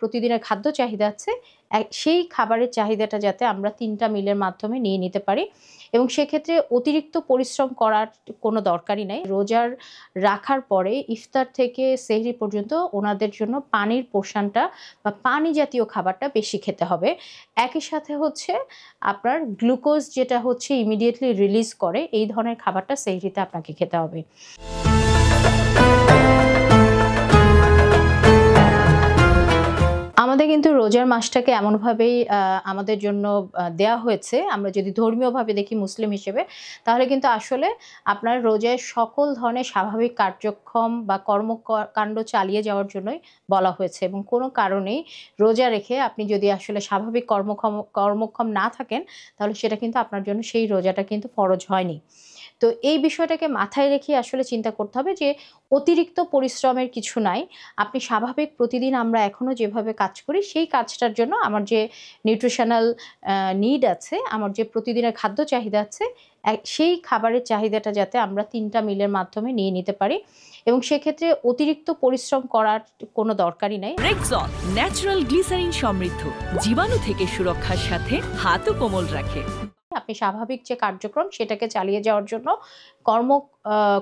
প্রতিদিনের খাদ্য চাহিদা আছে সেই খাবারের চাহিদাটা যাতে আমরা ৩টা মিলের মাধ্যমে নিয়ে নিতে পারি এবং সেক্ষেত্রে অতিরিক্ত পরিশ্রম করার কোনো দরকারই নাই। রোজার রাখার পরে ইফতার থেকে সেহরি পর্যন্ত ওনাদের জন্য পানির পোর্শনটা বা পানি জাতীয় খাবারটা বেশি খেতে হবে। একই সাথে হচ্ছে আপনার গ্লুকোজ যেটা হচ্ছে ইমিডিয়েটলি রিলিজ করে এই ধরনের খাবারটা সেহরিতে আপনাকে খেতে হবে। আমাদের কিন্তু রোজার মাসটাকে এমনভাবেই আমাদের জন্য দেয়া হয়েছে, আমরা যদি ধর্মীয়ভাবে দেখি মুসলিম হিসেবে, তাহলে কিন্তু আসলে আপনার রোজায় সকল ধরনের স্বাভাবিক কার্যক্রম বা কর্মকাণ্ড চালিয়ে যাওয়ার জন্যই বলা হয়েছে এবং কোনো কারণেই রোজা রেখে আপনি যদি আসলে স্বাভাবিক কর্মক্ষম না থাকেন, তাহলে সেটা কিন্তু আপনার জন্য সেই রোজাটা কিন্তু ফরজ হয়নি। তো এই বিষয়টাকে মাথায় রেখে আসলে চিন্তা করতে হবে যে অতিরিক্ত পরিশ্রমের কিছু নাই। আপনি স্বাভাবিক প্রতিদিন আমরা এখনো যেভাবে কাজ করি সেই কাজটার জন্য আমার যে নিউট্রিশনাল নিড আছে, আমার যে প্রতিদিনের খাদ্য চাহিদা আছে, সেই খাবারের চাহিদাটা যাতে আমরা ৩টা মিলের মাধ্যমে নিয়ে নিতে পারি এবং সেক্ষেত্রে অতিরিক্ত পরিশ্রম করার কোনো দরকারই নাই। রেক্সন ন্যাচারাল গ্লিসারিন সমৃদ্ধ, জীবাণু থেকে সুরক্ষার সাথে হাতও কোমল রাখে। আপনি স্বাভাবিক যে কার্যক্রম সেটাকে চালিয়ে যাওয়ার জন্য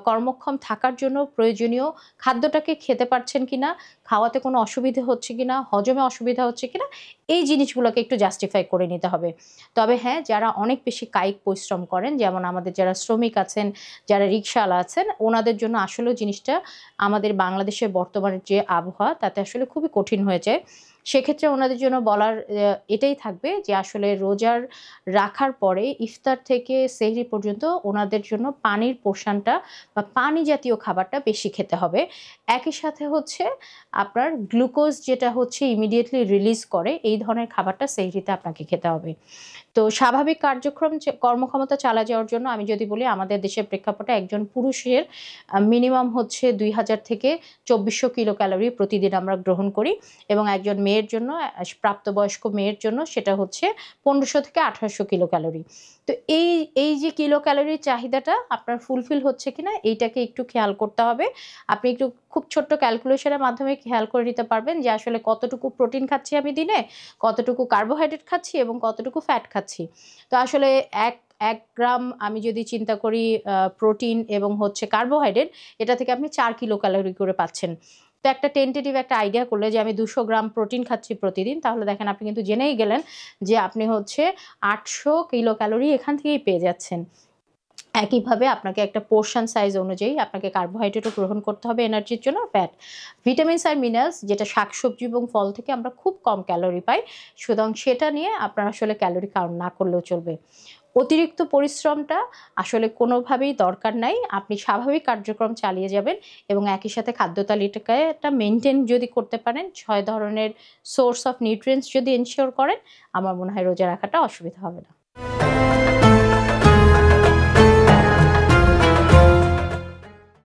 কর্মক্ষম থাকার জন্য প্রয়োজনীয় খাদ্যটাকে খেতে পারছেন কিনা, খাওয়াতে কোনো অসুবিধা হচ্ছে কিনা, হজমে অসুবিধা হচ্ছে কিনা, এই জিনিসগুলোকে একটু জাস্টিফাই করে নিতে হবে। তবে হ্যাঁ, যারা অনেক বেশি কায়িক পরিশ্রম করেন, যেমন আমাদের যারা শ্রমিক আছেন, যারা রিকশাওয়ালা আছেন, ওনাদের জন্য আসলেও জিনিসটা আমাদের বাংলাদেশের বর্তমানের যে আবহাওয়া তাতে আসলে খুবই কঠিন হয়ে যায়। সেক্ষেত্রে ওনাদের জন্য বলার এটাই থাকবে যে আসলে রোজার রাখার পরে ইফতার থেকে সেহরি পর্যন্ত ওনাদের জন্য পানির পোর্শনটা বা পানি জাতীয় খাবারটা বেশি খেতে হবে। একই সাথে হচ্ছে আপনার গ্লুকোজ যেটা হচ্ছে ইমিডিয়েটলি রিলিজ করে এই ধরনের খাবারটা সেহরিতে আপনাকে খেতে হবে। তো স্বাভাবিক কার্যক্রম কর্মক্ষমতা চালা যাওয়ার জন্য আমি যদি বলি, আমাদের দেশের প্রেক্ষাপটে একজন পুরুষের মিনিমাম হচ্ছে ২০০০ থেকে ২৪০০ কিলো ক্যালোরি প্রতিদিন আমরা গ্রহণ করি এবং একজন মেয়ের জন্য, প্রাপ্তবয়স্ক মেয়ের জন্য সেটা হচ্ছে ১৫০০ থেকে ১৮০০ কিলো ক্যালোরি। তো এই যে কিলো ক্যালোরির চাহিদাটা আপনার ফুলফিল হচ্ছে কিনা এইটাকে একটু খেয়াল করতে হবে। আপনি একটু খুব ছোট্ট ক্যালকুলেশনের মাধ্যমে খেয়াল করে নিতে পারবেন যে আসলে কতটুকু প্রোটিন খাচ্ছি আমি দিনে, কতটুকু কার্বোহাইড্রেট খাচ্ছি এবং কতটুকু ফ্যাট খাচ্ছি। তো আসলে এক গ্রাম আমি যদি চিন্তা করি প্রোটিন এবং হচ্ছে কার্বোহাইড্রেট, এটা থেকে আপনি ৪ কিলো ক্যালোরি করে পাচ্ছেন। তো একটা টেন্টেটিভ একটা আইডিয়া করলে যে আমি ২০০ গ্রাম প্রোটিন খাচ্ছি প্রতিদিন, তাহলে দেখেন আপনি কিন্তু জেনেই গেলেন যে আপনি হচ্ছে ৮০০ কিলো ক্যালোরি এখান থেকেই পেয়ে যাচ্ছেন। একইভাবে আপনাকে একটা পোর্শন সাইজ অনুযায়ী আপনাকে কার্বোহাইড্রেটও গ্রহণ করতে হবে এনার্জির জন্য, ফ্যাট, ভিটামিনস আর মিনারেলস যেটা শাকসবজি এবং ফল থেকে আমরা খুব কম ক্যালোরি পাই। সুতরাং সেটা নিয়ে আপনার আসলে ক্যালোরি কাউন্ট না করলেও চলবে। অতিরিক্ত পরিশ্রমটা আসলে কোনোভাবেই দরকার নাই। আপনি স্বাভাবিক কার্যক্রম চালিয়ে যাবেন এবং একই সাথে খাদ্য তালিকাটা মেইনটেইন যদি করতে পারেন, ৬ ধরনের সোর্স অফ নিউট্রিয়েন্টস যদি এনশিওর করেন, আমার মনে হয় রোজা রাখাটা অসুবিধা হবে না।